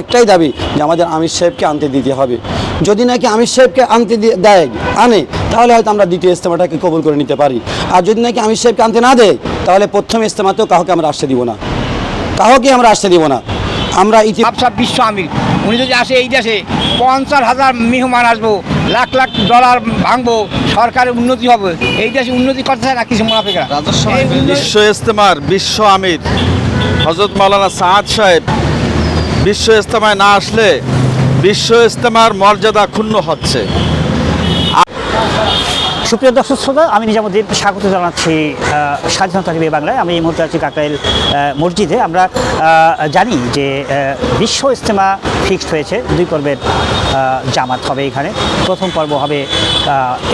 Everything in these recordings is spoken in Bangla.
একটাই দাবি যে আমাদের আমির সাহেবকে আনতে দিতে হবে। যদি নাকি আমির সাহেবকে আনে তাহলে হয়তো আমরা দ্বিতীয় ইজতেমাটাকে কবুল করে নিতে পারি। আর যদি নাকি আমির সাহেবকে আনতে না দেয় তাহলে প্রথম ইজতেমাতেও কাউকে আমরা আসতে দিব না, আমরা সব বিশ্ব আমির উনি যদি আসে এই দেশে 50,000 মেহমান আসবো, লাখ লাখ ডলার ভাঙবো, সরকারের উন্নতি হবে, এই দেশে উন্নতি করতে চায় না কিছু মুনাফিকরা। বিশ্ব ইজতেমার বিশ্ব আমির হযরত মাওলানা সাআদ সাহেব বিশ্ব ইজতেমায় না আসলে বিশ্ব ইজতেমার মর্যাদা ক্ষুণ্ণ হচ্ছে। সুপ্রিয় দর্শক শ্রোতা, আমি নিজামুদ্দিন স্বাগত জানাচ্ছি স্বাধীনতা টিভি বাংলায়। আমি এই মুহূর্তে আছি কাকরাইল মসজিদে। আমরা জানি যে বিশ্ব ইজতেমা ফিক্সড হয়েছে, 2 পর্বের জামাত হবে এখানে। প্রথম পর্ব হবে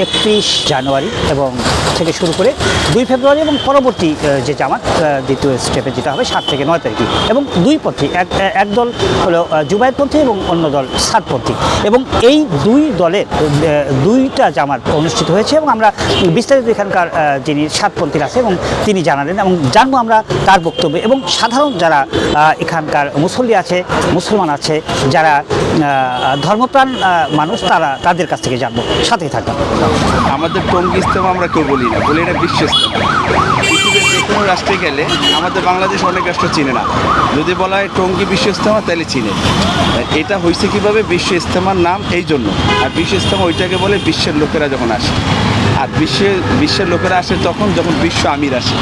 31 জানুয়ারি এবং থেকে শুরু করে 2 ফেব্রুয়ারি এবং পরবর্তী যে জামাত দ্বিতীয় স্টেপে যেটা হবে 7 থেকে 9 তারিখে। এবং 2 পন্থী, এক দল হলো জুবায়েরপন্থী এবং অন্য দল সাদপন্থী, এবং এই 2 দলের 2টা জামাত অনুষ্ঠিত হয়েছে। এবং আমরা বিস্তারিত এখানকার যিনি সাতপন্থীর আছে এবং তিনি জানালেন এবং জানবো আমরা তার বক্তব্য, এবং সাধারণ যারা এখানকার মুসল্লি আছে, মুসলমান আছে, যারা ধর্মপ্রাণ মানুষ, তাদের কাছ থেকে জানবো। সাথেই থাকবেন। আমাদের টঙ্গী ইজতেমা আমরা কেউ বলি না, বলি এটা বিশ্ব ইজতেমা। পৃথিবীর যে কোনো রাষ্ট্রে গেলে আমাদের বাংলাদেশ অনেক রাষ্ট্র চিনে না, যদি বলা হয় টঙ্গী বিশ্ব ইজতেমা তাহলে চিনে। এটা হয়েছে কীভাবে? বিশ্ব ইজতেমার নাম এই জন্য। আর বিশ্ব ইজতেমা ওইটাকে বলে বিশ্বের লোকেরা যখন আসে, আর বিশ্বের লোকেরা আসে তখন যখন বিশ্ব আমির আসে।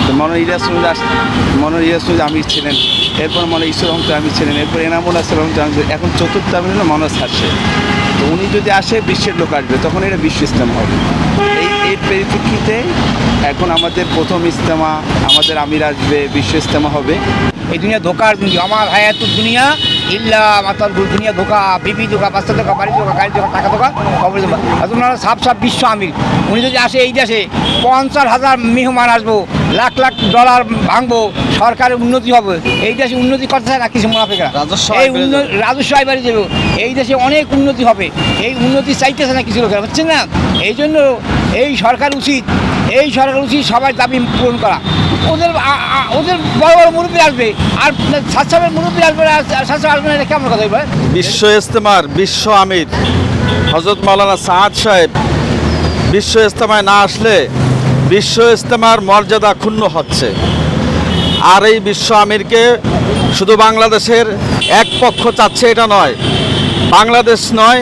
তো মনোর ইয়াসুল আমির ছিলেন, এরপর মনে ইসুর রহমত আমির ছিলেন, এরপর এনামুল আসল রহমত আমির, এখন চতুর্থ আমির হলো মনোজ হাসে। তো উনি যদি আসে বিশ্বের লোক আসবে, তখন এটা বিশ্ব ইজতেমা হবে। এই পরিপ্রেক্ষিতে এখন আমাদের প্রথম ইজতেমা, আমাদের আমির আসবে, বিশ্ব ইজতেমা হবে। এই দুনিয়া ধোকার দুনিয়া, আমার হায়াতুর দুনিয়া ইল্লা মাতাল দুনিয়া ধোকা, বিবি ধোকা, বাচ্চা ধোকা, বাড়ি ধোকা, গাড়ি ধোকা, টাকা ধোকা, খবর ধোকা। আপনারা সব বিশ্ব আমির উনি যদি আসে এই দেশে 50,000 মেহমান আসবো, লাখ লাখ ডলার ভাঙবো, সরকারের উন্নতি হবে, এই দেশে উন্নতি করতে চায় না কিছু মুনাফিকরা। এই রাজস্ব আয় যাবে, এই দেশে অনেক উন্নতি হবে, এই উন্নতি চাইতেছে না কিছু লোকেরা, হচ্ছে না? এই জন্য এই সরকার উচিত সবাই দাবি পূরণ করা। ওদের বড় বড় মুরব্বী আসবে, আর সাতসাবের মুরব্বী আসবে, সাতসাব আসবে না, এটা কেমন কথা বলবে? বিশ্ব ইজতেমার বিশ্ব আমির হযরত মাওলানা সাআদ সাহেব বিশ্ব ইজতেমায় না আসলে বিশ্ব ইজতেমার মর্যাদা ক্ষুণ্ণ হচ্ছে। আর এই বিশ্ব আমিরকে শুধু বাংলাদেশের এক পক্ষ চাচ্ছে এটা নয়, বাংলাদেশ নয়,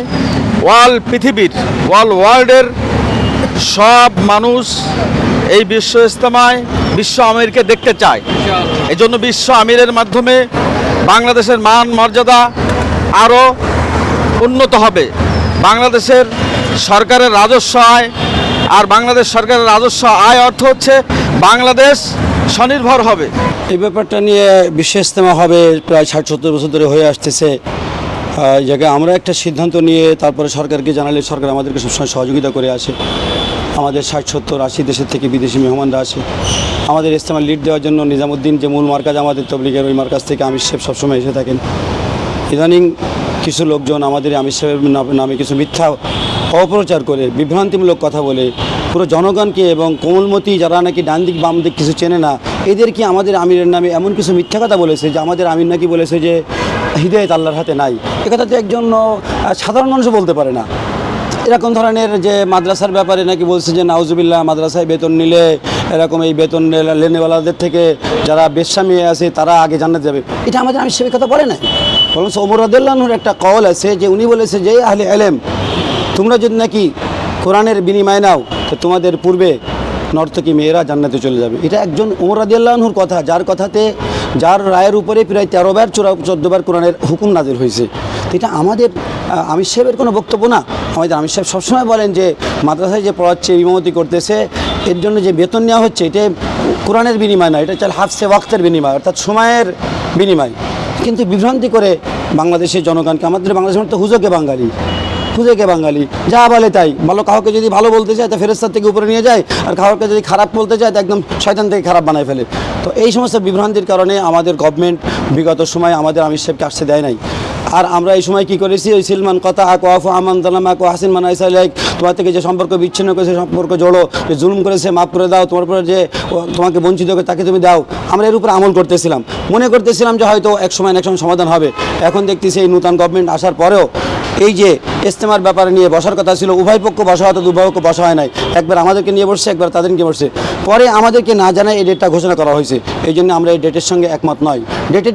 পৃথিবীর ওয়ার্ল্ডের সব মানুষ এই বিশ্ব ইজতেমায় বিশ্ব আমিরকে দেখতে চায়। এই জন্য বিশ্ব আমিরের মাধ্যমে বাংলাদেশের মান মর্যাদা আরও উন্নত হবে। বাংলাদেশের সরকারের রাজস্ব আয়, আর বাংলাদেশ সরকারের রাজস্ব আয় অর্থ হচ্ছে বাংলাদেশ স্বনির্ভর হবে। এই ব্যাপারটা নিয়ে বিশ্ব ইজতেমা হবে প্রায় 60-70 বছর ধরে হয়ে আসতেছে। এই জায়গায় আমরা একটা সিদ্ধান্ত নিয়ে তারপরে সরকারকে জানালে সরকার আমাদেরকে সবসময় সহযোগিতা করে আসে। আমাদের 60-70-80 দেশের থেকে বিদেশি মেহমানরা আসে আমাদের ইজতেমা লিড দেওয়ার জন্য। নিজামুদ্দিন যে মূল মার্কাজ আমাদের তবলিগের, ওই মার্কাজ থেকে আমির সাহেব সবসময় এসে থাকেন। ইদানিং কিছু লোকজন আমাদের আমির সাহেবের নামে কিছু মিথ্যা অপপ্রচার করে, বিভ্রান্তিমূলক কথা বলে পুরো জনগণকে এবং কোমলমতি যারা নাকি ডান দিক বাম দিক কিছু চেনে না, এদেরকে আমাদের আমিরের নামে এমন কিছু মিথ্যা কথা বলেছে যে আমাদের আমির নাকি বলেছে যে হিদায়াত আল্লাহর হাতে নাই। একথা তো একজন সাধারণ মানুষও বলতে পারে না। এরকম ধরনের যে মাদ্রাসার ব্যাপারে নাকি বলছে যে নাউজুবিল্লাহ, মাদ্রাসায় বেতন নিলে এরকম এই বেতন লেনেওয়ালাদের থেকে যারা বেশ্যামি আছে তারা আগে জান্নাতে যাবে, এটা আমাদের আমির সাহেবের কথা বলে নাই। বরং ওমর রাদিয়াল্লাহু আনহুর একটা কওল আছে যে উনি বলেছে যে আহলে ইলম, তোমরা যদি নাকি কোরআনের বিনিময় নাও তো তোমাদের পূর্বে নর্তকী মেয়েরা জান্নাতে চলে যাবে। এটা একজন ওমর রাদিয়াল্লাহু আনহুর কথা, যার রায়ের উপরে প্রায় 13 বার 14 বার কোরআনের হুকুম নাজিল হয়েছে। এটা আমাদের আমির সাহেবের কোনো বক্তব্য না। আমাদের আমির সাহেব সবসময় বলেন যে মাদ্রাসায় যে পড়াচ্ছে, ইমামতি করতেছে, এর জন্য যে বেতন নেওয়া হচ্ছে এটা কোরআনের বিনিময় না, এটা হচ্ছে হাফসে ওয়াক্তের বিনিময়, অর্থাৎ সময়ের বিনিময়। কিন্তু বিভ্রান্তি করে বাংলাদেশের জনগণকে, আমাদের বাংলাদেশের তো হুজুকে বাঙালি, খুঁজে কে বাঙালি, যা বলে তাই ভালো। কাউকে যদি ভালো বলতে চায় তা ফেরেশতার থেকে উপরে নিয়ে যায়, আর কাউকে যদি খারাপ বলতে চায় তা একদম শয়তান থেকে খারাপ বানায় ফেলে। তো এই সমস্ত বিভ্রান্তির কারণে আমাদের গভর্নমেন্ট বিগত সময় আমাদের আমির সাহেবকে আসতে দেয় নাই। আর আমরা এই সময় কি করেছি, ওই সিলমান কথা আকো আফু আমান তালাম আকো হাসিন মানাইসা লাইক, তোমার থেকে যে সম্পর্ক বিচ্ছিন্ন করেছে সম্পর্ক জোড়ো, যে জুলুম করেছে মাফ করে দাও, তোমার উপরে যে তোমাকে বঞ্চিত করে তাকে তুমি দাও। আমরা এর উপরে আমল করতেছিলাম, মনে করতেছিলাম যে হয়তো এক সময় সমাধান হবে। এখন দেখতেছি এই নূতন গভর্নমেন্ট আসার পরেও এই যে ইজতেমার ব্যাপারে নিয়ে বসার কথা ছিল, উভয় পক্ষ বসা হতো, উভয় পক্ষ বসা হয় নাই। একবার আমাদেরকে নিয়ে বসছে, একবার তাদেরকে বসছে, পরে আমাদেরকে না জানায় এই ডেটটা ঘোষণা করা হয়েছে। এই জন্য আমরা এই ডেটের সঙ্গে একমত নয়।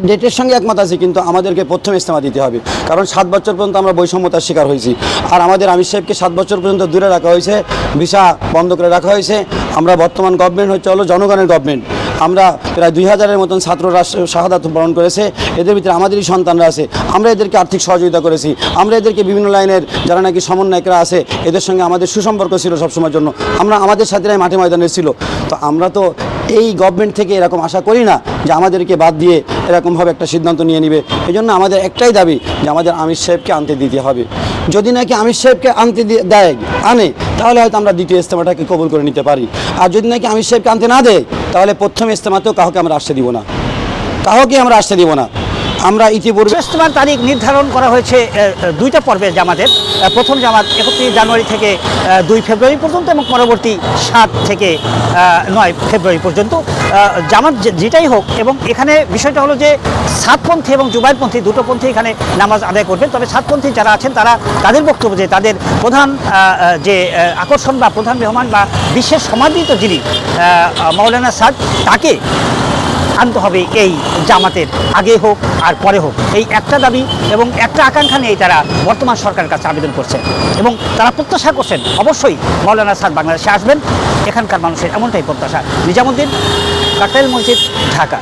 ডেটের সঙ্গে একমত আছি, কিন্তু আমাদেরকে প্রথম ইজতেমা দিতে হবে, কারণ 7 বছর পর্যন্ত আমরা বৈষম্যতার শিকার হয়েছি। আর আমাদের আমির সাহেবকে 7 বছর পর্যন্ত দূরে রাখা হয়েছে, ভিসা বন্ধ করে রাখা হয়েছে। আমরা বর্তমান গভর্নমেন্ট হচ্ছে হলো জনগণের গভর্নমেন্ট। আমরা প্রায় 2000-এর মতন ছাত্ররা শাহাদাত বরণ করেছে, এদের ভিতরে আমাদেরই সন্তানরা আছে। আমরা এদেরকে আর্থিক সহযোগিতা করেছি, আমরা এদেরকে বিভিন্ন লাইনের যারা নাকি সমন্বয়করা আছে এদের সঙ্গে আমাদের সুসম্পর্ক ছিল সবসময়ের জন্য। আমরা আমাদের সাথীরাই মাঠে ময়দানে ছিল। তো আমরা তো এই গভর্নমেন্ট থেকে এরকম আশা করি না যে আমাদেরকে বাদ দিয়ে এরকমভাবে একটা সিদ্ধান্ত নিয়ে নেবে। এই জন্য আমাদের একটাই দাবি যে আমাদের আমির সাহেবকে আনতে দিতে হবে। যদি নাকি আমির সাহেবকে আনে তাহলে হয়তো আমরা দ্বিতীয় ইজতেমাটাকে কবুল করে নিতে পারি। আর যদি নাকি আমির সাহেবকে আনতে না দেয় তাহলে প্রথম ইজতেমাতেও কাউকে আমরা আসতে দিব না, আমরা ইতিপূর্বে ইজতেমার তারিখ নির্ধারণ করা হয়েছে 2টা পর্বের জামাতের। প্রথম জামাত 31 জানুয়ারি থেকে 2 ফেব্রুয়ারি পর্যন্ত এবং পরবর্তী 7 থেকে 9 ফেব্রুয়ারি পর্যন্ত। জামাত যেটাই হোক, এবং এখানে বিষয়টা হলো যে সাতপন্থী এবং জুবাইরপন্থী দুটো পন্থী এখানে নামাজ আদায় করবেন। তবে সাতপন্থী যারা আছেন তাদের বক্তব্য যে তাদের প্রধান যে আকর্ষণ বা প্রধান মেহমান বা বিশ্বের সমাদৃত যিনি মাওলানা সাদ, তাকে আনতে হবে এই জামাতের আগে হোক আর পরে হোক। এই একটা দাবি এবং একটা আকাঙ্ক্ষা নিয়েই তারা বর্তমান সরকারের কাছে আবেদন করছেন, এবং তারা প্রত্যাশা করছেন অবশ্যই মাওলানা সাদ বাংলাদেশে আসবেন। এখানকার মানুষের এমনটাই প্রত্যাশা। নিজামুদ্দিন, কাকরাইল মসজিদ, ঢাকা।